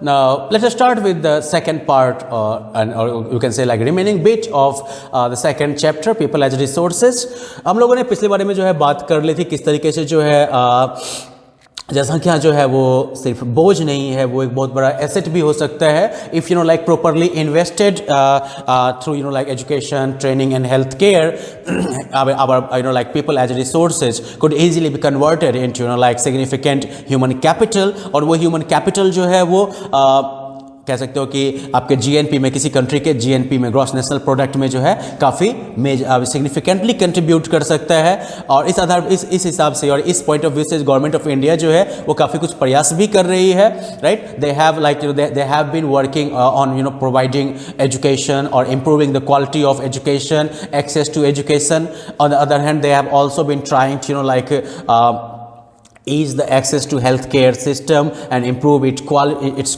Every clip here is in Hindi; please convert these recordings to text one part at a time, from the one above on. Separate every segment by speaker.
Speaker 1: let us start with the second part, or you can say like remaining bit of the second chapter, people as resources. हम लोगों ने पिछले बारे में जो है बात कर ली थी किस तरीके से जो है जनसंख्या जो है वो सिर्फ बोझ नहीं है, वो एक बहुत बड़ा एसेट भी हो सकता है if like properly invested through like education, training and health care. our like people as resources could easily be converted into like significant human capital. और वो human capital जो है वो कह सकते हो कि आपके जीएनपी में, किसी कंट्री के जीएनपी में, ग्रॉस नेशनल प्रोडक्ट में जो है काफ़ी सिग्निफिकेंटली कंट्रीब्यूट कर सकता है. और इस आधार इस हिसाब से और इस पॉइंट ऑफ व्यू से गवर्नमेंट ऑफ इंडिया जो है वो काफ़ी कुछ प्रयास भी कर रही है. Right, they have like they have been working on providing education और improving the quality of education, access to education. On the other hand they have also been trying like ease the access to healthcare system and improve its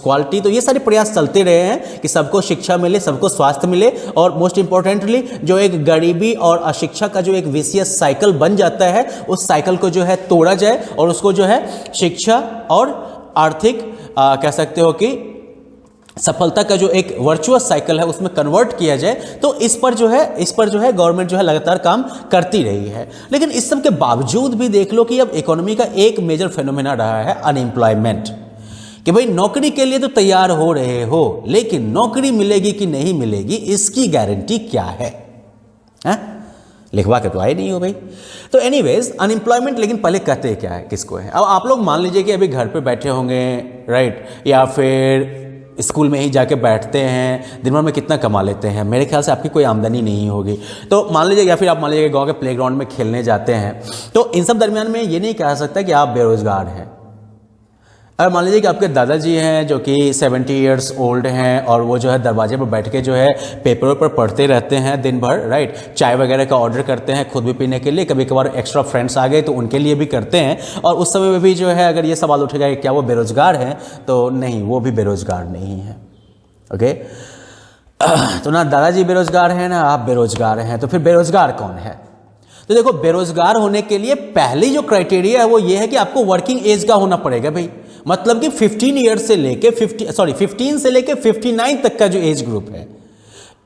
Speaker 1: quality. तो ये सारे प्रयास चलते रहे हैं कि सबको शिक्षा मिले, सबको स्वास्थ्य मिले, और मोस्ट इम्पोर्टेंटली जो एक गरीबी और अशिक्षा का जो एक विशियस साइकिल बन जाता है उस साइकिल को जो है तोड़ा जाए और उसको जो है शिक्षा और आर्थिक कह सकते हो कि सफलता का जो एक वर्चुअस साइकिल है उसमें कन्वर्ट किया जाए. तो इस पर जो है गवर्नमेंट जो है लगातार काम करती रही है. लेकिन इस सब के बावजूद भी देख लो कि अब इकोनॉमी का एक मेजर फेनोमेना रहा है अनएम्प्लॉयमेंट. कि भाई नौकरी के लिए तो तैयार हो रहे हो, लेकिन नौकरी मिलेगी कि नहीं मिलेगी इसकी गारंटी क्या है? लिखवा के तो आए नहीं हो भाई. तो एनीवेज अनएम्प्लॉयमेंट, लेकिन पहले कहते क्या है, किसको है? अब आप लोग मान लीजिए कि अभी घर पे बैठे होंगे, राइट, या फिर स्कूल में ही जाके बैठते हैं, दिन भर में कितना कमा लेते हैं, मेरे ख्याल से आपकी कोई आमदनी नहीं होगी. तो मान लीजिए, या फिर आप मान लीजिए गांव के प्लेग्राउंड में खेलने जाते हैं, तो इन सब दरमियान में ये नहीं कहा सकता कि आप बेरोजगार हैं. अगर मान लीजिए कि आपके दादाजी हैं जो कि 70 ईयर्स ओल्ड हैं और वो जो है दरवाजे पर बैठ के जो है पेपरों पर पढ़ते रहते हैं दिन भर, राइट, चाय वगैरह का ऑर्डर करते हैं खुद भी पीने के लिए, कभी कभार एक्स्ट्रा फ्रेंड्स आ गए तो उनके लिए भी करते हैं, और उस समय में भी जो है अगर ये सवाल उठेगा कि क्या वो बेरोजगार हैं, तो नहीं, वो भी बेरोजगार नहीं है. ओके, तो ना दादाजी बेरोजगार हैं ना आप बेरोजगार हैं. तो फिर बेरोजगार कौन है? तो देखो, बेरोजगार होने के लिए पहली जो क्राइटेरिया है वो ये है कि आपको वर्किंग एज का होना पड़ेगा भाई. मतलब कि 15 ईयर्स से लेके 15 से लेके 59 तक का जो एज ग्रुप है,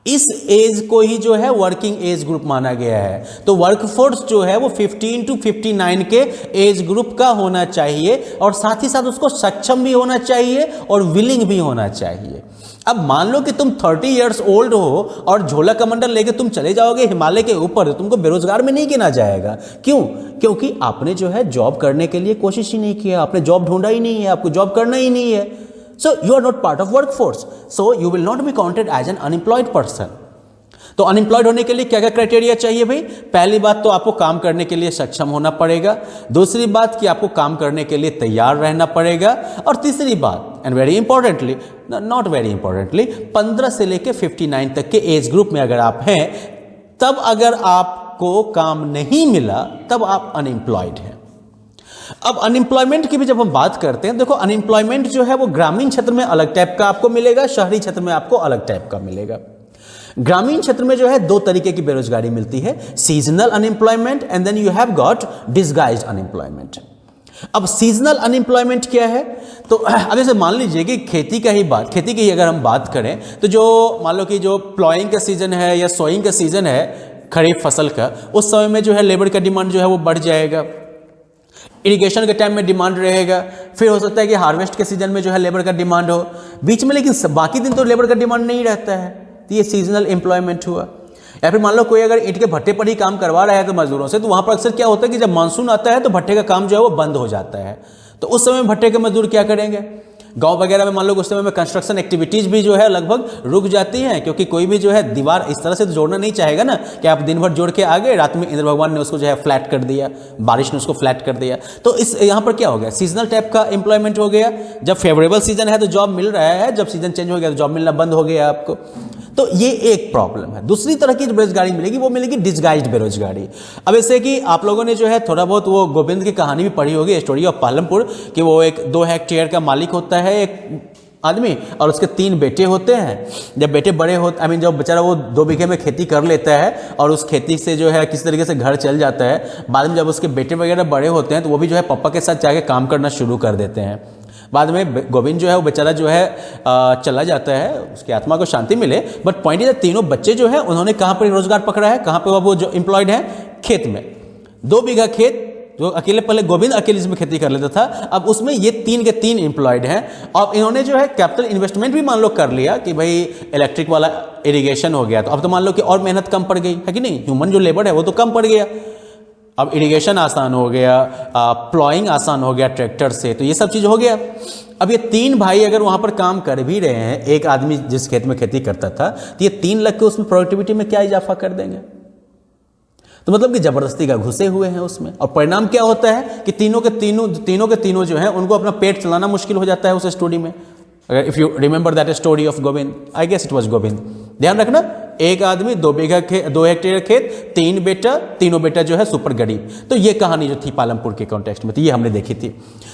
Speaker 1: इस एज को ही जो है वर्किंग एज ग्रुप माना गया है. तो वर्कफोर्स जो है वो 15 to 59 के एज ग्रुप का होना चाहिए, और साथ ही साथ उसको सक्षम भी होना चाहिए और विलिंग भी होना चाहिए. अब मान लो कि तुम 30 ईयर्स ओल्ड हो और झोला कमंडल लेके तुम चले जाओगे हिमालय के ऊपर, तो तुमको बेरोजगार में नहीं गिना जाएगा. क्यों? क्योंकि आपने जो है जॉब करने के लिए कोशिश ही नहीं किया, आपने जॉब ढूंढा ही नहीं है, आपको जॉब करना ही नहीं है. So you are not part of workforce, so you will not be counted as an unemployed person. तो अनएम्प्लॉयड होने के लिए क्या क्या क्राइटेरिया चाहिए भाई? पहली बात तो आपको काम करने के लिए सक्षम होना पड़ेगा. दूसरी बात कि आपको काम करने के लिए तैयार रहना पड़ेगा. और तीसरी बात, and very importantly, not very importantly, 15 से लेके 59 तक के एज ग्रुप में अगर आप हैं, तब अगर आपको काम नहीं मिला तब आप अनएम्प्लॉयड हैं. अब अनएम्प्लॉयमेंट की भी जब हम बात करते हैं, देखो अनएम्प्लॉयमेंट जो है वो ग्रामीण क्षेत्र में अलग टाइप का आपको मिलेगा, शहरी क्षेत्र में आपको अलग टाइप का मिलेगा. ग्रामीण क्षेत्र में जो है दो तरीके की बेरोजगारी मिलती है, seasonal unemployment and then you have got disguised unemployment. अब सीजनल अनएम्प्लॉयमेंट क्या है? तो अब जैसे मान लीजिए कि खेती की अगर हम बात करें, तो जो मान लो कि जो प्लॉइंग का सीजन है या सोइंग का सीजन है खरीफ फसल का, उस समय में जो है लेबर का डिमांड जो है वो बढ़ जाएगा. इरिगेशन के टाइम में डिमांड रहेगा, फिर हो सकता है कि हार्वेस्ट के सीजन में जो है लेबर का डिमांड हो बीच में, लेकिन बाकी दिन तो लेबर का डिमांड नहीं रहता है. तो ये सीजनल एम्प्लॉयमेंट हुआ. या फिर मान लो कोई अगर ईंट के भट्टे पर ही काम करवा रहा है तो मजदूरों से, तो वहां पर अक्सर क्या होता है कि जब मानसून आता है तो भट्टे का काम जो है वो बंद हो जाता है. तो उस समय भट्टे के मजदूर क्या करेंगे? गांव वगैरह में मान लो उस समय में कंस्ट्रक्शन एक्टिविटीज भी जो है लगभग रुक जाती हैं, क्योंकि कोई भी जो है दीवार इस तरह से तो जोड़ना नहीं चाहेगा ना कि आप दिन भर जोड़ के आ गए, रात में इंद्र भगवान ने उसको जो है फ्लैट कर दिया, बारिश ने उसको फ्लैट कर दिया. तो इस यहाँ पर क्या हो गया? सीजनल टाइप का एम्प्लॉयमेंट हो गया. जब फेवरेबल सीजन है तो जॉब मिल रहा है, जब सीजन चेंज हो गया तो जॉब मिलना बंद हो गया आपको. तो ये एक प्रॉब्लम है. दूसरी तरह की जो बेरोजगारी मिलेगी वो मिलेगी डिसगाइज्ड बेरोजगारी. अब ऐसे कि आप लोगों ने जो है थोड़ा बहुत वो गोविंद की कहानी भी पढ़ी होगी, स्टोरी ऑफ पालमपुर, कि वो एक 2 हेक्टेयर का मालिक होता है एक आदमी, और उसके 3 बेटे होते हैं. जब बेटे बड़े होते जब बेचारा वो 2 बीघे में खेती कर लेता है और उस खेती से जो है किसी तरीके से घर चल जाता है, बाद में जब उसके बेटे वगैरह बड़े होते हैं तो वो भी जो है पापा के साथ जाके काम करना शुरू कर देते हैं. बाद में गोविंद जो है वो बेचारा जो है चला जाता है, उसकी आत्मा को शांति मिले। बट पॉइंट ये, तीनों बच्चे जो है उन्होंने कहाँ पर रोजगार पकड़ा है, कहाँ पे वो जो एम्प्लॉयड है, खेत में। 2 बीघा खेत जो अकेले, पहले गोविंद अकेले इसमें खेती कर लेता था, अब उसमें ये 3 के 3 एम्प्लॉयड हैं। और इन्होंने जो है कैपिटल इन्वेस्टमेंट भी मान लो कर लिया कि भाई इलेक्ट्रिक वाला इरिगेशन हो गया, तो अब तो मान लो कि और मेहनत कम पड़ गई है कि नहीं, ह्यूमन जो लेबर है वो तो कम पड़ गया, अब इरिगेशन आसान हो गया, प्लॉइंग आसान हो गया ट्रैक्टर से, तो ये सब चीज़ हो गया। अब ये 3 भाई अगर वहाँ पर काम कर भी रहे हैं, एक आदमी जिस खेत में खेती करता था, तो ये 3 लग के उसमें प्रोडक्टिविटी में क्या इजाफा कर देंगे? तो मतलब कि जबरदस्ती का घुसे हुए हैं उसमें। और परिणाम क्या होता है कि तीनों के तीनों जो हैं उनको अपना पेट चलाना मुश्किल हो जाता है उस स्टोरी में। अगर if you remember that story of Govind, I guess it was Govind, ध्यान रखना, एक आदमी 2 हेक्टेयर खेत, 3 बेटा, तीनों बेटा जो है सुपर गरीब। तो ये कहानी जो थी पालमपुर के कॉन्टेक्स्ट में, तो ये हमने देखी थी।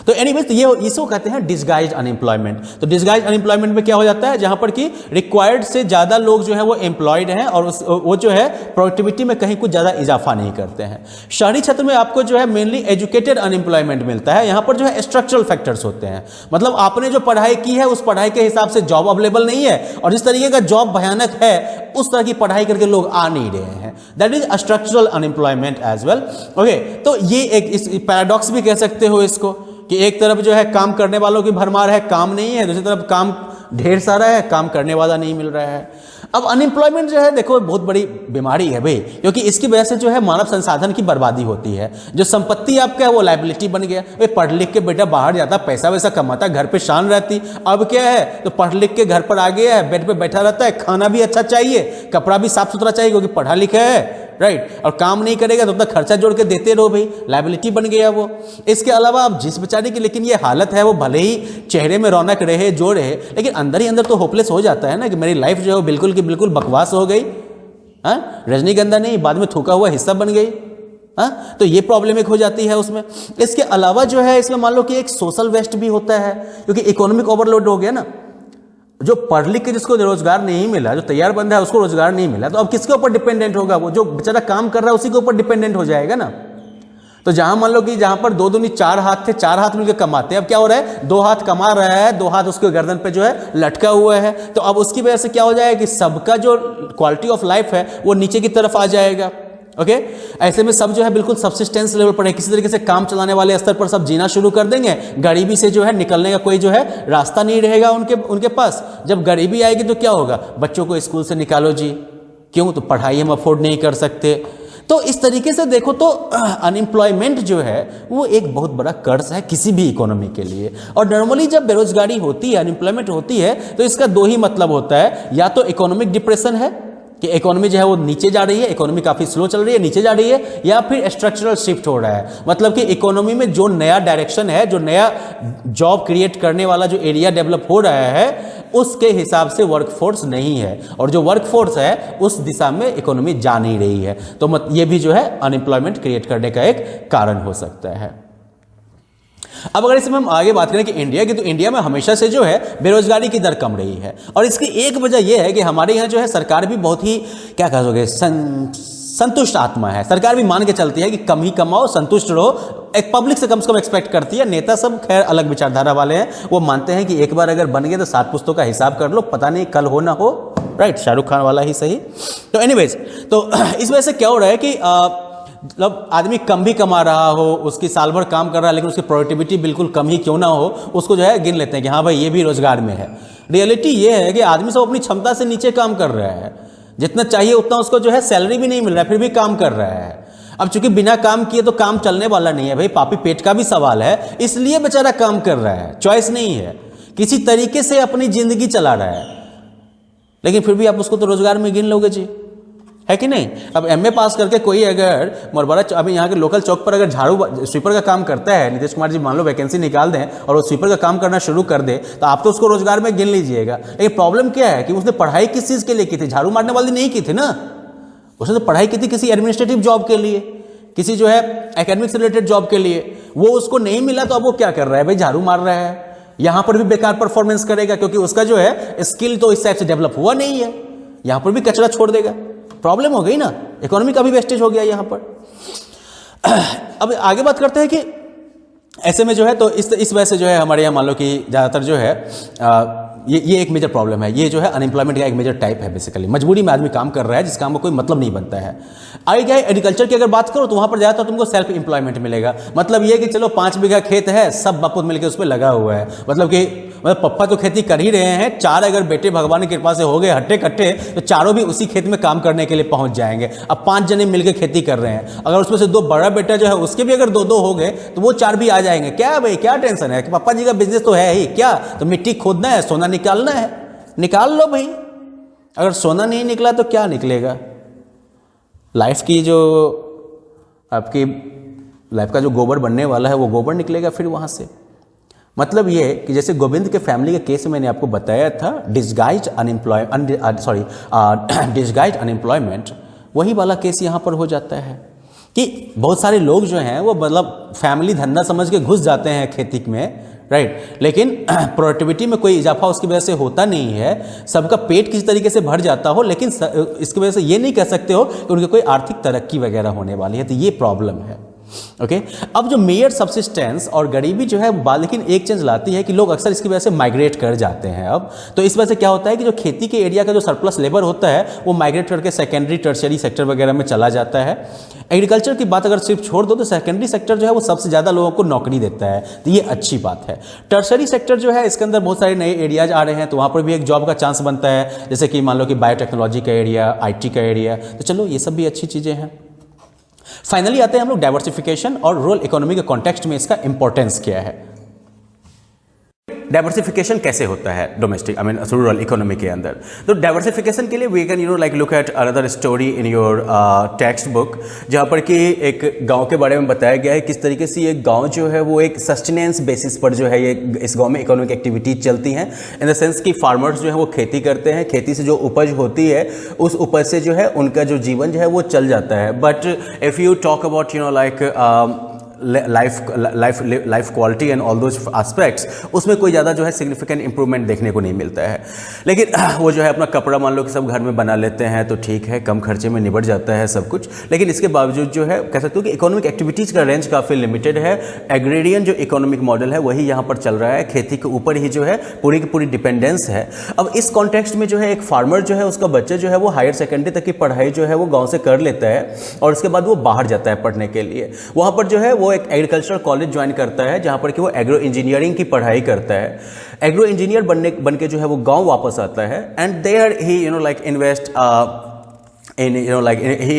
Speaker 1: तो एनीवेज, तो ये इसको कहते हैं डिसगाइज्ड अनएम्प्लॉयमेंट। तो डिसगाइज्ड अनएम्प्लॉयमेंट में क्या हो जाता है, जहां पर कि रिक्वायर्ड से ज्यादा लोग जो है वो एम्प्लॉयड हैं और वो जो है प्रोडक्टिविटी में कहीं कुछ ज्यादा इजाफा नहीं करते हैं। शहरी क्षेत्र में आपको जो है मेनली एजुकेटेड अनएम्प्लॉयमेंट मिलता है, यहां पर जो है स्ट्रक्चरल फैक्टर्स होते हैं, मतलब आपने जो पढ़ाई की है उस पढ़ाई के हिसाब से जॉब अवेलेबल नहीं है, और जिस तरीके का जॉब भयानक है उस तरह की पढ़ाई करके लोग आ नहीं रहे हैं। That is structural unemployment as well. Okay, तो ये एक इस पैराडॉक्स भी कह सकते हो इसको, कि एक तरफ जो है काम करने वालों की भरमार है, काम नहीं है, दूसरी तरफ काम ढेर सारा है, काम करने वाला नहीं मिल रहा है। अब अनएम्प्लॉयमेंट जो है देखो बहुत बड़ी बीमारी है भाई, क्योंकि इसकी वजह से जो है मानव संसाधन की बर्बादी होती है। जो संपत्ति आपका है वो लाइबिलिटी बन गया। भाई पढ़ लिख के बेटा बाहर जाता, पैसा वैसा कमाता, घर पे शान रहती, अब क्या है, तो पढ़ लिख के घर पर आ गया है, बेड पे बैठा रहता है, खाना भी अच्छा चाहिए, कपड़ा भी साफ सुथरा चाहिए क्योंकि पढ़ा लिखा है, राइट, और काम नहीं करेगा तो अपना खर्चा जोड़ के देते रहो भाई, लाइबिलिटी बन गया वो। इसके अलावा अब जिस बेचारे की लेकिन ये हालत है, वो भले ही चेहरे में रौनक रहे, जो रहे, लेकिन अंदर ही अंदर तो होपलेस हो जाता है ना, कि मेरी लाइफ जो है बिल्कुल की बिल्कुल बकवास हो गई, हाँ, रजनीगंधा नहीं बाद में थूका हुआ हिस्सा बन गई, हाँ, तो ये प्रॉब्लम एक हो जाती है उसमें। इसके अलावा जो है इसमें मान लो कि एक सोशल वेस्ट भी होता है, क्योंकि इकोनॉमिक ओवरलोड हो गया ना, जो पढ़ लिख के जिसको रोजगार नहीं मिला, जो तैयार बंदा है उसको रोजगार नहीं मिला, तो अब किसके ऊपर डिपेंडेंट होगा, वो जो बेचारा काम कर रहा है उसी के ऊपर डिपेंडेंट हो जाएगा ना। तो जहां मान लो कि जहां पर 2 दूनी 4 हाथ थे, 4 हाथ मिलकर कमाते हैं, अब क्या हो रहा है, 2 हाथ कमा रहा है, 2 हाथ उसके गर्दन पे जो है लटका हुआ है, तो अब उसकी वजह से क्या हो जाएगा कि सबका जो क्वालिटी ऑफ लाइफ है वो नीचे की तरफ आ जाएगा। ओके, ऐसे में सब जो है बिल्कुल सब्सिस्टेंस लेवल पर है, किसी तरीके से काम चलाने वाले स्तर पर सब जीना शुरू कर देंगे, गरीबी से जो है निकलने का कोई जो है रास्ता नहीं रहेगा उनके पास। जब गरीबी आएगी तो क्या होगा, बच्चों को स्कूल से निकालो जी, क्यों, तो पढ़ाई हम अफोर्ड नहीं कर सकते। तो इस तरीके से देखो तो अनएम्प्लॉयमेंट जो है वो एक बहुत बड़ा कर्ज है किसी भी इकोनॉमी के लिए। और नॉर्मली जब बेरोजगारी होती है, अनएम्प्लॉयमेंट होती है, तो इसका 2 ही मतलब होता है, या तो इकोनॉमिक डिप्रेशन है कि इकोनॉमी जो है वो नीचे जा रही है, इकोनॉमी काफी स्लो चल रही है, नीचे जा रही है, या फिर स्ट्रक्चरल शिफ्ट हो रहा है, मतलब कि इकोनॉमी में जो नया डायरेक्शन है, जो नया जॉब क्रिएट करने वाला जो एरिया डेवलप हो रहा है उसके हिसाब से वर्कफोर्स नहीं है, और जो वर्कफोर्स है उस दिशा में इकोनॉमी जा नहीं रही है। तो ये भी जो है अनएम्प्लॉयमेंट क्रिएट करने का एक कारण हो सकता है। अब अगर इसमें हम आगे बात करें कि इंडिया की, तो इंडिया में हमेशा से जो है बेरोजगारी की दर कम रही है, और इसकी एक वजह यह है कि हमारे यहाँ जो है सरकार भी बहुत ही क्या कहोगे संतुष्ट आत्मा है। सरकार भी मान के चलती है कि कम ही कमाओ, संतुष्ट रहो, एक पब्लिक से कम एक्सपेक्ट करती है। नेता सब खैर अलग विचारधारा वाले हैं, वो मानते हैं कि एक बार अगर बन गए तो 7 पुश्तों का हिसाब कर लो, पता नहीं कल हो ना हो, राइट, शाहरुख खान वाला ही सही। तो एनीवेज, तो इस वजह से क्या हो रहा है कि मतलब आदमी कम भी कमा रहा हो, उसकी साल भर काम कर रहा है, लेकिन उसकी प्रोडक्टिविटी बिल्कुल कम ही क्यों ना हो, उसको जो है गिन लेते हैं कि हाँ भाई ये भी रोजगार में है। रियलिटी ये है कि आदमी सब अपनी क्षमता से नीचे काम कर रहा है, जितना चाहिए उतना उसको जो है सैलरी भी नहीं मिल रहा है, फिर भी काम कर रहा है। अब चूंकि बिना काम किए तो काम चलने वाला नहीं है भाई, पापी पेट का भी सवाल है, इसलिए बेचारा काम कर रहा है, चॉइस नहीं है, किसी तरीके से अपनी जिंदगी चला रहा है, लेकिन फिर भी आप उसको तो रोजगार में गिन लोगे जी, है कि नहीं। अब एमए पास करके कोई अगर मोरबरा अभी यहाँ के लोकल चौक पर अगर झाड़ू स्वीपर का काम करता है, नीतीश कुमार जी मान लो वैकेंसी निकाल दें और वो स्वीपर का काम करना शुरू कर दे, तो आप तो उसको रोजगार में गिन लीजिएगा। लेकिन प्रॉब्लम क्या है कि उसने पढ़ाई किस चीज़ के लिए की थी, झाड़ू मारने वाली नहीं की थी ना, उसने तो पढ़ाई की थी किसी एडमिनिस्ट्रेटिव जॉब के लिए, किसी जो है एकेडमिक से रिलेटेड जॉब के लिए, वो उसको नहीं मिला तो अब वो क्या कर रहा है भाई, झाड़ू मार रहा है। यहां पर भी बेकार परफॉर्मेंस करेगा क्योंकि उसका जो है स्किल तो इस टाइप से डेवलप हुआ नहीं है, यहां पर भी कचरा छोड़ देगा। प्रॉब्लम हो गई ना, इकोनॉमी का भी वेस्टेज हो गया यहां पर। अब आगे बात करते हैं कि ऐसे में जो है तो इस वजह से जो है हमारे यहाँ मान लो कि ज़्यादातर जो है ये एक मेजर प्रॉब्लम है। ये जो है अनएम्प्लॉयमेंट का एक मेजर टाइप है। बेसिकली मजबूरी में आदमी काम कर रहा है जिस काम का कोई मतलब नहीं बनता है। आगे क्या है, एग्रीकल्चर की अगर बात करो तो वहाँ पर ज़्यादातर तुमको सेल्फ एम्प्लॉयमेंट मिलेगा। मतलब ये कि चलो 5 बीघा खेत है, सब बापू मिलकर उस पर लगा हुआ है। मतलब पप्पा तो खेती कर ही रहे हैं, 4 अगर बेटे भगवान की कृपा से हो गए हट्टे कट्टे तो चारों भी उसी खेत में काम करने के लिए पहुंच जाएंगे। अब 5 जने मिलकर खेती कर रहे हैं, अगर उसमें से 2 बड़ा बेटा जो है उसके भी अगर 2-2 हो गए तो वो 4 भी आ जाएंगे। क्या भाई, क्या टेंशन है कि पापा जी का बिजनेस तो है ही, क्या तो मिट्टी खोदना है, सोना निकालना है, निकाल लो भाई। अगर सोना नहीं निकला तो क्या निकलेगा? लाइफ की जो आपकी लाइफ का जो गोबर बनने वाला है वो गोबर निकलेगा फिर वहां से। मतलब ये कि जैसे गोविंद के फैमिली के केस में मैंने आपको बताया था डिस्गाइज्ड अनएम्प्लॉयमेंट, वही वाला केस यहाँ पर हो जाता है कि बहुत सारे लोग जो हैं वो मतलब फैमिली धंधा समझ के घुस जाते हैं खेती में, राइट, लेकिन प्रोडक्टिविटी में कोई इजाफा उसकी वजह से होता नहीं है। सबका पेट किसी तरीके से भर जाता हो, लेकिन इसकी वजह से ये नहीं कह सकते हो कि उनकी कोई आर्थिक तरक्की वगैरह होने वाली है। तो ये प्रॉब्लम है। ओके अब जो मेयर सब्सिस्टेंस और गरीबी जो है वो लेकिन एक चीज लाती है कि लोग अक्सर इसकी वजह से माइग्रेट कर जाते हैं। अब तो इस वजह से क्या होता है कि जो खेती के एरिया का जो सरप्लस लेबर होता है वो माइग्रेट करके सेकेंडरी टर्शियरी सेक्टर वगैरह में चला जाता है। एग्रीकल्चर की बात अगर सिर्फ छोड़ दो तो सेकेंडरी सेक्टर जो है वो सबसे ज़्यादा लोगों को नौकरी देता है, तो ये अच्छी बात है। टर्शियरी सेक्टर जो है इसके अंदर बहुत सारे नए एरियाज आ रहे हैं, तो वहाँ पर भी एक जॉब का चांस बनता है, जैसे कि मान लो कि बायोटेक्नोलॉजी का एरिया, IT का एरिया। तो चलो ये सब भी अच्छी चीज़ें हैं। फाइनली आते हैं हम लोग डाइवर्सिफिकेशन और रूरल इकोनॉमी के कॉन्टेक्स्ट में इसका इंपॉर्टेंस क्या है। डाइवर्सिफिकेशन कैसे होता है डोमेस्टिक रूरल इकोनॉमी के अंदर? तो डाइवर्सिफिकेशन के लिए we can look at another story in your text book, जहाँ पर कि एक गांव के बारे में बताया गया है किस तरीके से ये गांव जो है वो एक सस्टेनेंस बेसिस पर जो है ये इस गांव में इकोनॉमिक एक्टिविटीज चलती हैं, इन द सेंस कि फार्मर्स जो है वो खेती करते हैं, खेती से जो उपज होती है उस उपज से जो है उनका जो जीवन जो है वो चल जाता है। But if you talk about like life quality and all those aspects, उसमें कोई ज़्यादा जो है सिग्निफिकेंट इंप्रूवमेंट देखने को नहीं मिलता है। लेकिन वो जो है अपना कपड़ा मान लो कि सब घर में बना लेते हैं तो ठीक है, कम खर्चे में निबट जाता है सब कुछ। लेकिन इसके बावजूद जो है कह सकते हो कि इकोनॉमिक एक्टिविटीज़ का रेंज काफ़ी लिमिटेड है। एग्रेरियन जो इकोनॉमिक मॉडल है वही यहाँ पर चल रहा है, खेती के ऊपर ही जो है पूरी की पूरी डिपेंडेंस है। अब इस कॉन्टेक्स्ट में जो है एक फार्मर जो है उसका बच्चा जो है वो हायर सेकेंडरी तक की पढ़ाई जो है वो गाँव से कर लेता है और उसके बाद वो बाहर जाता है पढ़ने के लिए। वहाँ पर जो है वो एक एग्रीकल्चरल कॉलेज ज्वाइन करता है जहां पर कि वो एग्रो इंजीनियरिंग की पढ़ाई करता है। एग्रो इंजीनियर बन के जो है वो गांव वापस आता है and there he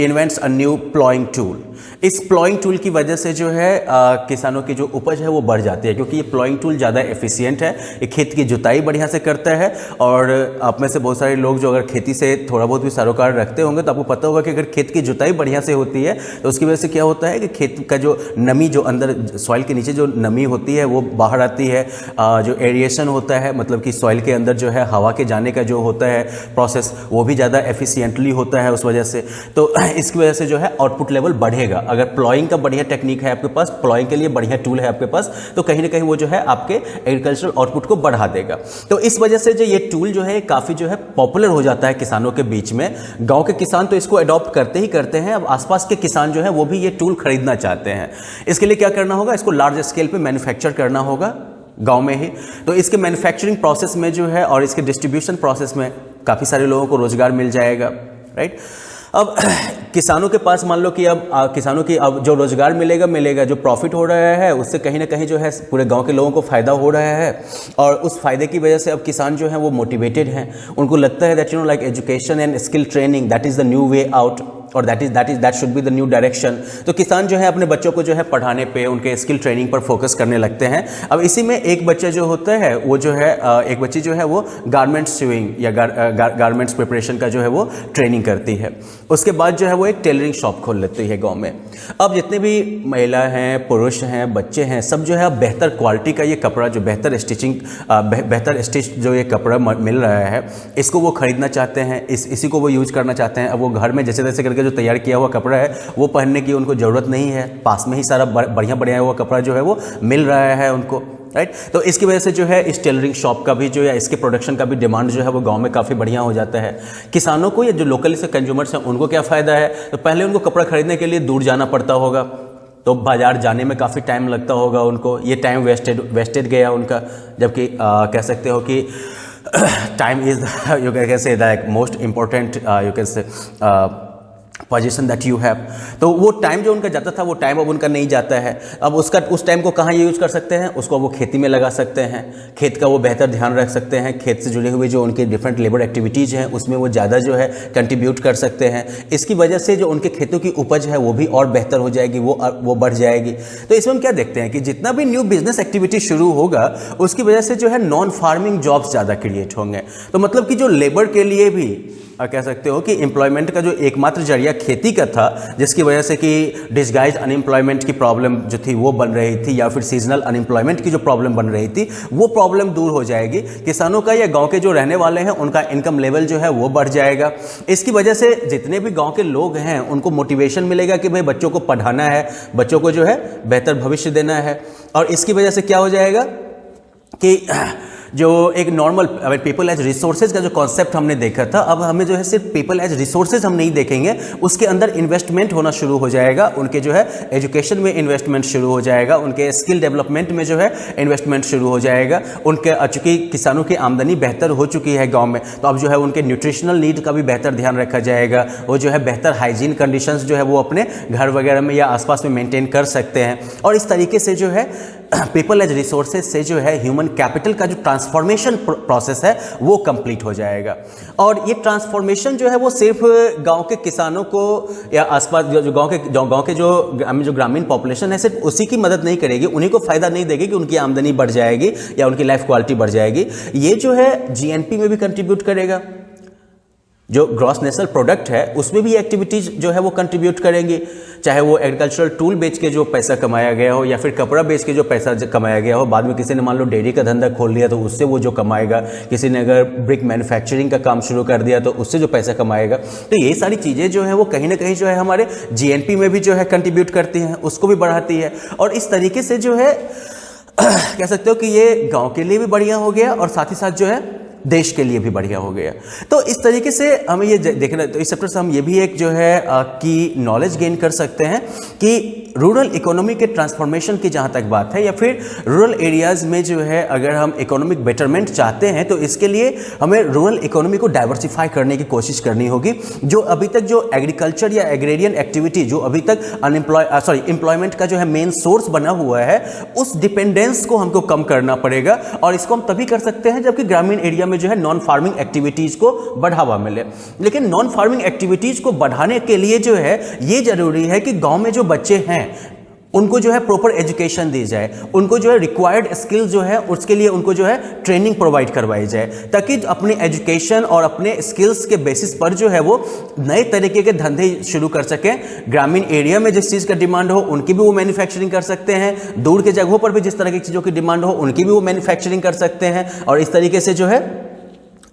Speaker 1: invents a new ploughing tool. इस प्लॉइंग टूल की वजह से जो है किसानों की जो उपज है वो बढ़ जाती है, क्योंकि ये प्लॉइंग टूल ज़्यादा एफिशिएंट है, ये खेत की जुताई बढ़िया से करता है। और आप में से बहुत सारे लोग जो अगर खेती से थोड़ा बहुत भी सरोकार रखते होंगे तो आपको पता होगा कि अगर खेत की जुताई बढ़िया से होती है तो उसकी वजह से क्या होता है कि खेत का जो नमी जो अंदर सॉइल के नीचे जो नमी होती है वो बाहर आती है। जो एरिएशन होता है मतलब कि सॉइल के अंदर जो है हवा के जाने का जो होता है प्रोसेस वो भी ज़्यादा एफिशिएंटली होता है उस वजह से। तो इसकी वजह से जो है आउटपुट लेवल बढ़ेगा। अगर प्लॉइंग का बढ़िया टेक्निक है आपके पास, प्लॉइंग के लिए बढ़िया टूल है आपके पास, तो कहीं ना कहीं वो जो है आपके एग्रीकल्चरल आउटपुट को बढ़ा देगा। तो इस वजह से जो ये टूल जो है काफ़ी जो है पॉपुलर हो जाता है किसानों के बीच में। गांव के किसान तो इसको अडॉप्ट करते ही करते हैं, अब आसपास के किसान जो है वो भी ये टूल खरीदना चाहते हैं। इसके लिए क्या करना होगा, इसको लार्ज स्केल पे मैन्युफैक्चर करना होगा गांव में ही। तो इसके मैन्युफैक्चरिंग प्रोसेस में जो है और इसके डिस्ट्रीब्यूशन प्रोसेस में काफ़ी सारे लोगों को रोजगार मिल जाएगा, राइट। अब किसानों के पास मान लो कि अब किसानों की अब जो रोजगार मिलेगा, जो प्रॉफिट हो रहा है उससे कहीं ना कहीं जो है पूरे गांव के लोगों को फायदा हो रहा है। और उस फायदे की वजह से अब किसान जो है वो मोटिवेटेड हैं, उनको लगता है that like education and skill training that is the new way out और that should be the new direction. तो किसान जो है अपने बच्चों को जो है पढ़ाने पे, उनके स्किल ट्रेनिंग पर फोकस करने लगते हैं। अब इसी में एक बच्चा जो होता है वो जो है एक बच्ची जो है वो गारमेंट स्यूइंग या गारमेंट्स प्रिपरेशन का जो है वो ट्रेनिंग करती है। उसके बाद जो है वो एक टेलरिंग शॉप खोल लेती है गाँव में। अब जितने भी महिला हैं, पुरुष हैं, बच्चे हैं, सब जो है अब बेहतर क्वालिटी का ये कपड़ा जो बेहतर स्टिच जो ये कपड़ा मिल रहा है इसको वो खरीदना चाहते हैं, इसी को वो यूज़ करना चाहते हैं। अब वो घर में जैसे तैसे करके जो तैयार किया हुआ कपड़ा है वो पहनने की उनको ज़रूरत नहीं है, पास में ही सारा बढ़िया हुआ कपड़ा जो है वो मिल रहा है उनको, राइट। तो इसकी वजह से जो है इस टेलरिंग शॉप का भी जो है इसके प्रोडक्शन का भी डिमांड जो है वो गांव में काफ़ी बढ़िया हो जाता है। किसानों को या जो लोकली से कंज्यूमर्स हैं उनको क्या फ़ायदा है, तो पहले उनको कपड़ा खरीदने के लिए दूर जाना पड़ता होगा, तो बाजार जाने में काफ़ी टाइम लगता होगा उनको, ये टाइम वेस्टेड गया उनका। जबकि कह सकते हो कि time is you can say that most important you can से पोजीशन दैट यू हैव। तो वो टाइम जो उनका जाता था वो टाइम अब उनका नहीं जाता है। अब उस टाइम को कहाँ यूज कर सकते हैं, उसको वो खेती में लगा सकते हैं, खेत का वो बेहतर ध्यान रख सकते हैं, खेत से जुड़े हुए जो उनके डिफरेंट लेबर एक्टिविटीज़ हैं उसमें वो ज़्यादा जो है कंट्रीब्यूट कर सकते हैं। इसकी वजह से जो उनके खेतों की उपज है वो भी और बेहतर हो जाएगी, वो बढ़ जाएगी। तो इसमें हम क्या देखते हैं कि जितना भी न्यू बिजनेस एक्टिविटी शुरू होगा उसकी वजह से जो है नॉन फार्मिंग जॉब्स ज़्यादा क्रिएट होंगे। तो मतलब कि जो लेबर के लिए भी कह सकते हो कि एम्प्लॉयमेंट का जो एकमात्र जरिया खेती का था, जिसकी वजह से कि डिस्गाइज अनएम्प्लॉयमेंट की प्रॉब्लम जो थी वो बन रही थी, या फिर सीजनल अनएम्प्लॉयमेंट की जो प्रॉब्लम बन रही थी वो प्रॉब्लम दूर हो जाएगी। किसानों का या गांव के जो रहने वाले हैं उनका इनकम लेवल जो है वो बढ़ जाएगा। इसकी वजह से जितने भी गांव के लोग हैं उनको मोटिवेशन मिलेगा कि भाई बच्चों को पढ़ाना है, बच्चों को जो है बेहतर भविष्य देना है। और इसकी वजह से क्या हो जाएगा कि जो एक नॉर्मल पीपल एज रिसोर्सेज का जो कॉन्सेप्ट हमने देखा था, अब हमें जो है सिर्फ पीपल एज रिसोर्सेज हम नहीं देखेंगे, उसके अंदर इन्वेस्टमेंट होना शुरू हो जाएगा। उनके जो है एजुकेशन में इन्वेस्टमेंट शुरू हो जाएगा, उनके स्किल डेवलपमेंट में जो है इन्वेस्टमेंट शुरू हो जाएगा। उनके चूंकि किसानों की आमदनी बेहतर हो चुकी है गाँव में, तो अब जो है उनके न्यूट्रिशनल नीड का भी बेहतर ध्यान रखा जाएगा। वो जो है बेहतर हाइजीन कंडीशंस जो है वो अपने घर वगैरह में या आसपास में मेंटेन कर सकते हैं। और इस तरीके से जो है पीपल एज रिसोर्सेज से जो है ह्यूमन कैपिटल का जो ट्रांसफॉर्मेशन प्रोसेस है वो कंप्लीट हो जाएगा। और ये ट्रांसफॉर्मेशन जो है वो सिर्फ गांव के किसानों को या आसपास जो गांव के जो ग्रामीण पॉपुलेशन है सिर्फ उसी की मदद नहीं करेगी, उन्हीं को फायदा नहीं देगी कि उनकी आमदनी बढ़ जाएगी या उनकी लाइफ क्वालिटी बढ़ जाएगी। ये जो है जीएनपी में भी कंट्रीब्यूट करेगा, जो ग्रॉस नेशनल प्रोडक्ट है उसमें भी एक्टिविटीज जो है वो कंट्रीब्यूट करेंगी। चाहे वो एग्रीकल्चरल टूल बेच के जो पैसा कमाया गया हो या फिर कपड़ा बेच के जो पैसा कमाया गया हो, बाद में किसी ने मान लो डेयरी का धंधा खोल लिया तो उससे वो जो कमाएगा, किसी ने अगर ब्रिक मैन्युफैक्चरिंग का काम शुरू कर दिया तो उससे जो पैसा कमाएगा। तो ये सारी चीज़ें जो है वो कहीं ना कहीं जो है हमारे जीएनपी में भी जो है कंट्रीब्यूट करती हैं, उसको भी बढ़ाती है। और इस तरीके से जो है कह सकते हो कि ये गाँव के लिए भी बढ़िया हो गया और साथ ही साथ जो है देश के लिए भी बढ़िया हो गया। तो इस तरीके से हमें ये देखना, तो इस चैप्टर से हम ये भी एक जो है की नॉलेज गेन कर सकते हैं कि रूरल इकोनॉमी के ट्रांसफॉर्मेशन की जहाँ तक बात है या फिर रूरल एरियाज़ में जो है अगर हम इकोनॉमिक बेटरमेंट चाहते हैं तो इसके लिए हमें रूरल इकोनॉमी को डाइवर्सिफाई करने की कोशिश करनी होगी। जो अभी तक जो एग्रीकल्चर या एग्रेरियन एक्टिविटी जो अभी तक एम्प्लॉयमेंट का जो है मेन सोर्स बना हुआ है, उस डिपेंडेंस को हमको कम करना पड़ेगा। और इसको हम तभी कर सकते हैं जबकि ग्रामीण एरिया में जो है नॉन फार्मिंग एक्टिविटीज को बढ़ावा मिले। लेकिन नॉन फार्मिंग एक्टिविटीज को बढ़ाने के लिए जो है ये जरूरी है कि गांव में जो बच्चे हैं उनको जो है प्रॉपर एजुकेशन दी जाए, उनको जो है रिक्वायर्ड स्किल जो है उसके लिए उनको जो है ट्रेनिंग प्रोवाइड करवाई जाए, ताकि अपने एजुकेशन और अपने स्किल्स के बेसिस पर जो है वो नए तरीके के धंधे शुरू कर सकें। ग्रामीण एरिया में जिस चीज़ का डिमांड हो उनकी भी वो मैन्युफैक्चरिंग कर सकते हैं, दूर के जगहों पर भी जिस तरह की चीज़ों की डिमांड हो उनकी भी वो मैन्युफैक्चरिंग कर सकते हैं। और इस तरीके से जो है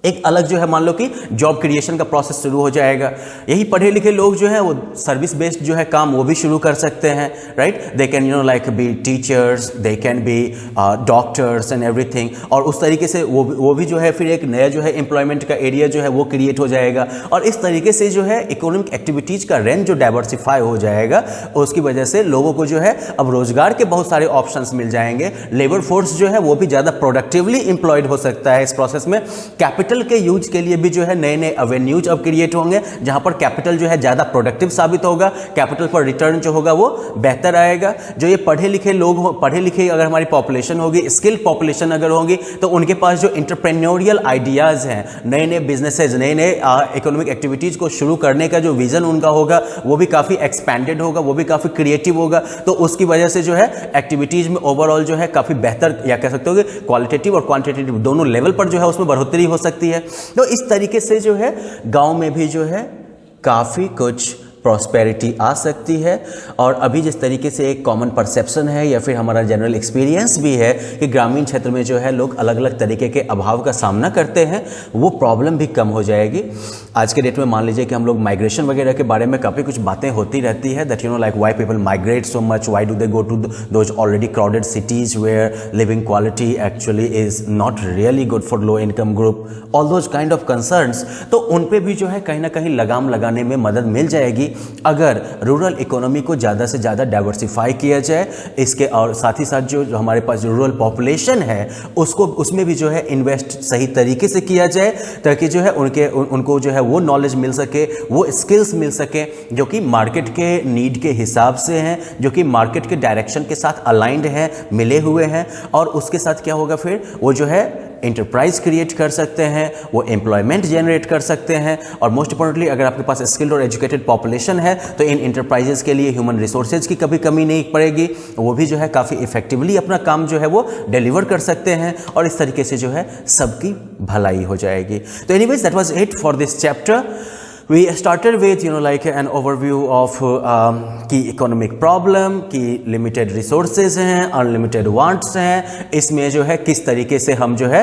Speaker 1: एक अलग जो है मान लो कि जॉब क्रिएशन का प्रोसेस शुरू हो जाएगा। यही पढ़े लिखे लोग जो है वो सर्विस बेस्ड जो है काम वो भी शुरू कर सकते हैं, right. They can like be teachers, they can be doctors and everything. और उस तरीके से वो भी जो है फिर एक नया जो है एम्प्लॉयमेंट का एरिया जो है वो क्रिएट हो जाएगा। और इस तरीके से जो है इकोनॉमिक एक्टिविटीज़ का रेंज जो डाइवर्सिफाई हो जाएगा, उसकी वजह से लोगों को जो है अब रोजगार के बहुत सारे ऑप्शंस मिल जाएंगे। लेबर फोर्स जो है वो भी ज़्यादा प्रोडक्टिवली एम्प्लॉयड हो सकता है इस प्रोसेस में। कैपिटल के यूज के लिए भी जो है नए नए एवेन्यूज अब क्रिएट होंगे, जहां पर कैपिटल जो है ज्यादा प्रोडक्टिव साबित होगा, कैपिटल पर रिटर्न जो होगा वो बेहतर आएगा। जो ये पढ़े लिखे लोग, पढ़े लिखे अगर हमारी पॉपुलेशन होगी, स्किल्ड पॉपुलेशन अगर होगी, तो उनके पास जो इंटरप्रेन्योरियल आइडियाज हैं, नए नए बिजनेसेस, नए नए इकोनॉमिक एक्टिविटीज को शुरू करने का जो विजन उनका होगा वो भी काफी एक्सपैंडेड होगा, वो भी काफी क्रिएटिव होगा। तो उसकी वजह से जो है एक्टिविटीज में ओवरऑल जो है काफी बेहतर, या कह सकते हो कि क्वालिटेटिव और क्वांटिटेटिव दोनों लेवल पर जो है उसमें बढ़ोतरी हो सकती है। तो इस तरीके से जो है गांव में भी जो है काफी कुछ प्रॉस्पेरिटी आ सकती है। और अभी जिस तरीके से एक कॉमन परसेप्शन है या फिर हमारा जनरल एक्सपीरियंस भी है कि ग्रामीण क्षेत्र में जो है लोग अलग अलग तरीके के अभाव का सामना करते हैं, वो प्रॉब्लम भी कम हो जाएगी। आज के डेट में मान लीजिए कि हम लोग माइग्रेशन वगैरह के बारे में काफ़ी कुछ बातें होती रहती है, that like why people migrate so much, why do they go to those already crowded cities where living quality actually is not really good for low income group, all those kind of concerns. तो उन पे भी जो है कहीं ना कहीं लगाम लगाने में मदद मिल जाएगी
Speaker 2: अगर रूरल इकोनॉमी को ज़्यादा से ज़्यादा डाइवर्सिफाई किया जाए, इसके और साथ ही साथ जो हमारे पास जो रूरल पॉपुलेशन है उसको उसमें भी जो है इन्वेस्ट सही तरीके से किया जाए, ताकि जो है उनको जो है वो नॉलेज मिल सके, वो स्किल्स मिल सके जो कि मार्केट के नीड के हिसाब से हैं, जो कि मार्केट के डायरेक्शन के साथ अलाइंड हैं, मिले हुए हैं। और उसके साथ क्या होगा, फिर वो जो है इंटरप्राइज क्रिएट कर सकते हैं, वो एम्प्लॉयमेंट जनरेट कर सकते हैं। और मोस्ट इंपॉर्टेंटली अगर आपके पास स्किल्ड और एजुकेटेड पॉपुलेशन है तो इन इंटरप्राइजेस के लिए ह्यूमन रिसोर्सेज की कभी कमी नहीं पड़ेगी, वो भी जो है काफ़ी इफेक्टिवली अपना काम जो है वो डिलीवर कर सकते हैं, और इस तरीके से जो है सबकी भलाई हो जाएगी। तो anyways that was it for this chapter. We started with like an overview of की economic problem, की limited resources हैं, unlimited wants हैं, इसमें जो है किस तरीके से हम जो है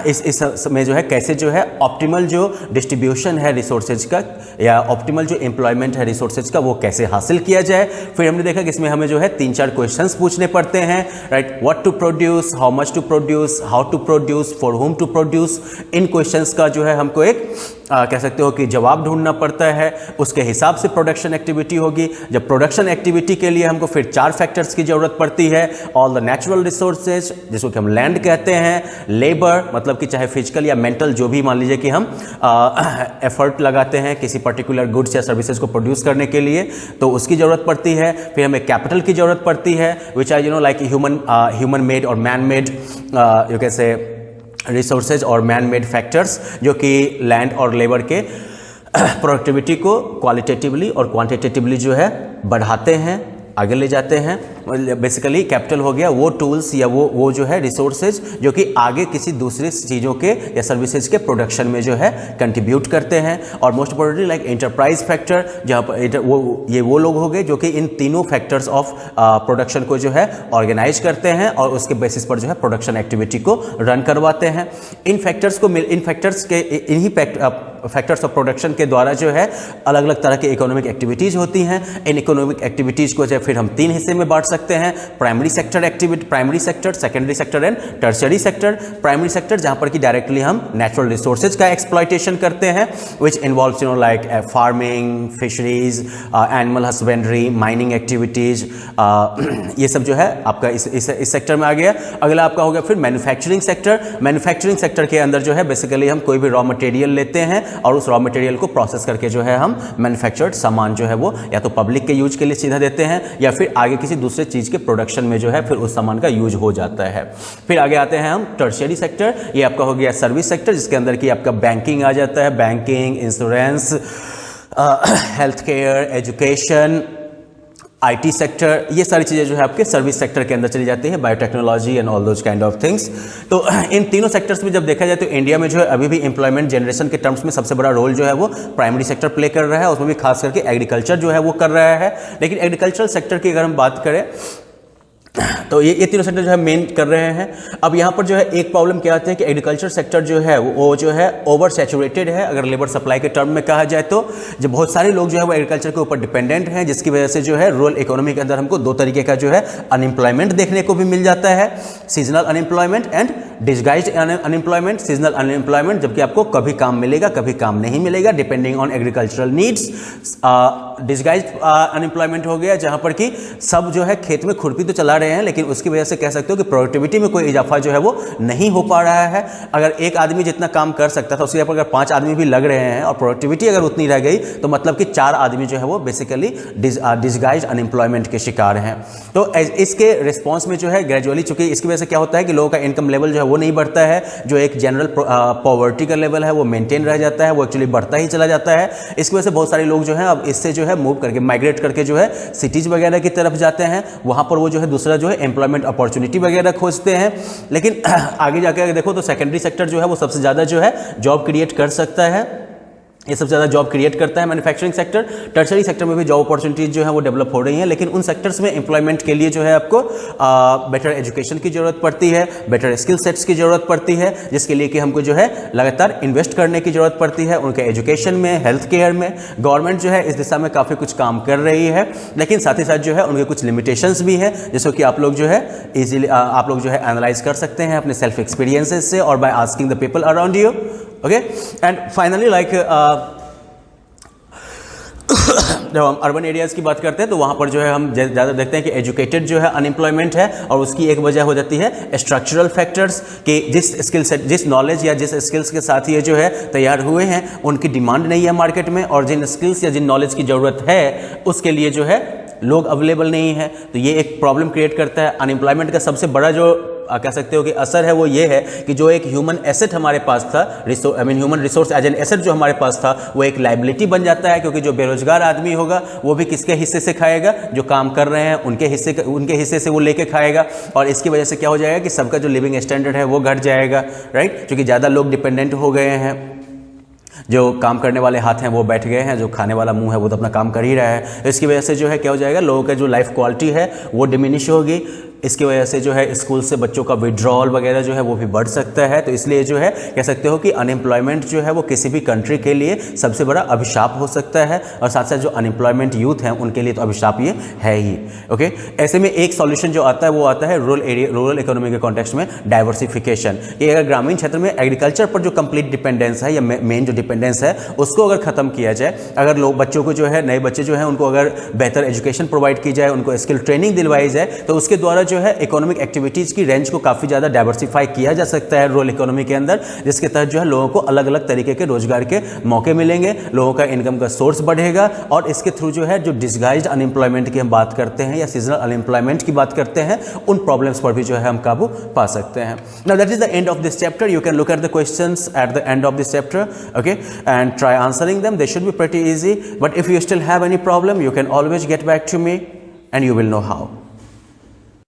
Speaker 2: इसमें जो है कैसे जो है ऑप्टिमल जो डिस्ट्रीब्यूशन है रिसोर्सेज का या ऑप्टिमल जो एम्प्लॉयमेंट है रिसोर्सेज का वो कैसे हासिल किया जाए। फिर हमने देखा कि इसमें हमें जो है 3-4 क्वेश्चंस पूछने पड़ते हैं, right, what to produce, how much to produce, how to produce, for whom to produce. इन क्वेश्चंस का जो है हमको एक कह सकते हो कि जवाब ढूंढना पड़ता है, उसके हिसाब से प्रोडक्शन एक्टिविटी होगी। जब प्रोडक्शन एक्टिविटी के लिए हमको फिर 4 फैक्टर्स की जरूरत पड़ती है, ऑल द नेचुरल रिसोर्सेज जिसको कि हम लैंड कहते हैं, लेबर मतलब कि चाहे फिजिकल या मेंटल जो भी मान लीजिए कि हम एफर्ट लगाते हैं किसी पर्टिकुलर गुड्स या सर्विसेज को प्रोड्यूस करने के लिए, तो उसकी जरूरत पड़ती है। फिर हमें कैपिटल की जरूरत पड़ती है which are like human made और man made you can say resources और मैन मेड फैक्टर्स जो कि लैंड और लेबर के प्रोडक्टिविटी को क्वालिटेटिवली और क्वांटिटेटिवली जो है बढ़ाते हैं, आगे ले जाते हैं। बेसिकली कैपिटल हो गया वो टूल्स या वो जो है रिसोर्सेज जो कि आगे किसी दूसरी चीज़ों के या सर्विसेज के प्रोडक्शन में जो है कंट्रीब्यूट करते हैं। और most importantly like enterprise factor, जहाँ पर वो लोग हो गए जो कि इन तीनों फैक्टर्स ऑफ प्रोडक्शन को जो है ऑर्गेनाइज करते हैं और उसके बेसिस पर जो है प्रोडक्शन एक्टिविटी को रन करवाते हैं। इन फैक्टर्स के इन्हीं फैक्टर्स ऑफ प्रोडक्शन के द्वारा जो है अलग अलग तरह की इकोनॉमिक एक्टिविटीज़ होती हैं। इन इकोनॉमिक एक्टिविटीज़ को जो फिर हम 3 हिस्से में बांट सकते हैं, primary sector activity, primary sector, secondary sector and tertiary sector. Primary sector जहां पर कि डायरेक्टली हम नेचुरल रिसोर्सेज का एक्सप्लॉयटेशन करते हैं which involves like farming, fisheries, animal husbandry, mining activities, ये सब जो है आपका इस सेक्टर में आ गया। अगला आपका हो गया फिर मैन्युफैक्चरिंग सेक्टर। मैन्युफैक्चरिंग सेक्टर के अंदर जो है बेसिकली हम कोई भी रॉ मटेरियल लेते हैं और उस रॉ मटेरियल को प्रोसेस करके जो है हम मैन्युफैक्चर्ड सामान जो है वो या तो पब्लिक के यूज के लिए सीधा देते हैं या फिर आगे किसी दूसरे चीज के प्रोडक्शन में जो है फिर उस सामान का यूज हो जाता है। फिर आगे आते हैं हम टर्शियरी सेक्टर, ये आपका हो गया सर्विस सेक्टर जिसके अंदर की आपका बैंकिंग आ जाता है, banking, insurance, health care, education, IT sector, ये सारी चीज़ें जो है आपके सर्विस सेक्टर के अंदर चली जाती है, biotechnology and all those kind of things. तो इन तीनों सेक्टर्स में जब देखा जाए तो इंडिया में जो है अभी भी एम्प्लॉयमेंट जनरेशन के टर्म्स में सबसे बड़ा रोल जो है वो प्राइमरी सेक्टर प्ले कर रहा है, उसमें भी खास करके एग्रीकल्चर जो है वो कर रहा है। लेकिन एग्रीकल्चरल सेक्टर की अगर हम बात करें तो ये तीनों सेक्टर जो है मेन कर रहे हैं। अब यहाँ पर जो है एक प्रॉब्लम क्या आती है कि एग्रीकल्चर सेक्टर जो है वो जो है ओवर सैचुरेटेड है अगर लेबर सप्लाई के टर्म में कहा जाए तो। जब बहुत सारे लोग जो है वो एग्रीकल्चर के ऊपर डिपेंडेंट हैं, जिसकी वजह से जो है रूरल इकोनॉमी के अंदर हमको 2 तरीके का जो है अनएम्प्लॉयमेंट देखने को भी मिल जाता है, seasonal unemployment and disguised unemployment. Seasonal unemployment जबकि आपको कभी काम मिलेगा कभी काम नहीं मिलेगा depending on agricultural needs. Disguised unemployment हो गया जहां पर कि सब जो है खेत में खुरपी तो चला रहे हैं लेकिन उसकी वजह से कह सकते हो कि प्रोडक्टिविटी में कोई इजाफा जो है वो नहीं हो पा रहा है। अगर एक आदमी जितना काम कर सकता था उसके पर अगर 5 आदमी भी लग रहे हैं और प्रोडक्टिविटी अगर उतनी रह गई तो मतलब कि 4 आदमी जो है वो बेसिकली डिस्गाइज्ड अनएम्प्लॉयमेंट के शिकार हैं। तो इसके रिस्पॉन्स में जो है ग्रेजुअली, चूंकि इसकी वजह से क्या होता है कि लोगों का इनकम लेवल जो है वो नहीं बढ़ता है, जो एक जनरल पॉवर्टी का लेवल है वो मेंटेन रह जाता है, वो एक्चुअली बढ़ता ही चला जाता है। इसकी वजह से बहुत सारे लोग जो है अब इससे जो है मूव करके माइग्रेट करके जो है सिटीज वगैरह की तरफ जाते हैं, वहां पर वो जो है दूसरा जो है एम्प्लॉयमेंट अपॉर्चुनिटी वगैरह खोजते हैं। लेकिन आगे जाकर अगर देखो तो सेकेंडरी सेक्टर जो है वो सबसे ज़्यादा जो है जॉब क्रिएट कर सकता है, ये सबसे ज़्यादा जॉब क्रिएट करता है मैन्युफैक्चरिंग सेक्टर। टर्शियरी सेक्टर में भी जॉब अपॉर्चुनिटीज जो है वो डेवलप हो रही हैं, लेकिन उन सेक्टर्स में एम्प्लॉयमेंट के लिए जो है आपको बेटर एजुकेशन की ज़रूरत पड़ती है, बेटर स्किल सेट्स की ज़रूरत पड़ती है, जिसके लिए कि हमको जो है लगातार इन्वेस्ट करने की ज़रूरत पड़ती है उनके एजुकेशन में, हेल्थ केयर में। गवर्नमेंट जो है इस दिशा में काफ़ी कुछ काम कर रही है, लेकिन साथ ही साथ जो है उनके कुछ लिमिटेशंस भी हैं, जिसको कि आप लोग जो है ईजिली आप लोग जो है एनालाइज कर सकते हैं अपने सेल्फ एक्सपीरियंसेस से और by asking the people around you. Okay, and finally like जब हम अर्बन एरियाज़ की बात करते हैं तो वहाँ पर जो है हम ज़्यादा देखते हैं कि एजुकेटेड जो है अनएम्प्लॉयमेंट है, और उसकी एक वजह हो जाती है स्ट्रक्चरल फैक्टर्स कि जिस स्किल सेट, जिस नॉलेज या जिस स्किल्स के साथ ये जो है तैयार हुए हैं उनकी डिमांड नहीं है मार्केट में, और जिन स्किल्स या जिन नॉलेज की ज़रूरत है उसके लिए जो है लोग अवेलेबल नहीं है। तो ये एक प्रॉब्लम क्रिएट करता है। अनएम्प्लॉयमेंट का सबसे बड़ा जो कह सकते हो कि असर है वो ये है कि जो एक ह्यूमन एसेट हमारे पास था, human resource as an asset जो हमारे पास था, वो एक लाइबिलिटी बन जाता है, क्योंकि जो बेरोजगार आदमी होगा वो भी किसके हिस्से से खाएगा, जो काम कर रहे हैं उनके हिस्से से वो लेके खाएगा, और इसकी वजह से क्या हो जाएगा कि सबका जो लिविंग स्टैंडर्ड है वो घट जाएगा, राइट। क्योंकि ज़्यादा लोग डिपेंडेंट हो गए हैं, जो काम करने वाले हाथ हैं वो बैठ गए हैं, जो खाने वाला मुंह है वो तो अपना काम कर ही रहा है। इसकी वजह से जो है क्या हो जाएगा, लोगों का जो लाइफ क्वालिटी है वो डिमिनिश होगी। इसकी वजह से जो है स्कूल से बच्चों का विड्रॉल वगैरह जो है वो भी बढ़ सकता है। तो इसलिए जो है कह सकते हो कि अनएम्प्लॉयमेंट जो है वो किसी भी कंट्री के लिए सबसे बड़ा अभिशाप हो सकता है, और साथ साथ जो अनएम्प्लॉयमेंट यूथ हैं उनके लिए तो अभिशाप ये है ही। ओके, ऐसे में एक सॉल्यूशन जो आता है वो आता है रूरल इकोनॉमी के कॉन्टेक्स्ट में डाइवर्सिफिकेशन। ये अगर ग्रामीण क्षेत्र में एग्रीकल्चर पर जो कंप्लीट डिपेंडेंस है या मेन जो डिपेंडेंस है उसको अगर खत्म किया जाए, अगर लोग बच्चों को जो है, नए बच्चे जो हैं उनको अगर बेहतर एजुकेशन प्रोवाइड की जाए, उनको स्किल ट्रेनिंग दिलवाई जाए, तो उसके द्वारा जो है इकोनॉमिक एक्टिविटीज़ की रेंज को काफ़ी ज़्यादा डाइवर्सिफाई किया जा सकता है रूरल इकोनॉमी के अंदर, जिसके तहत जो है लोगों को अलग अलग तरीके के रोजगार के मौके मिलेंगे, लोगों का इनकम का सोर्स बढ़ेगा, और इसके थ्रू जो है जो डिसगाइज्ड अनएम्प्लॉयमेंट की हम बात करते हैं या सीजनल अनएम्प्लॉयमेंट की बात करते हैं, उन प्रॉब्लम्स पर भी जो है हम काबू पा सकते हैं। Now that is the end of this chapter. You can look at the questions at the end of this chapter, okay, and try answering them. They should be pretty easy, but if you still have any problem, you can always get back to me and you will know how.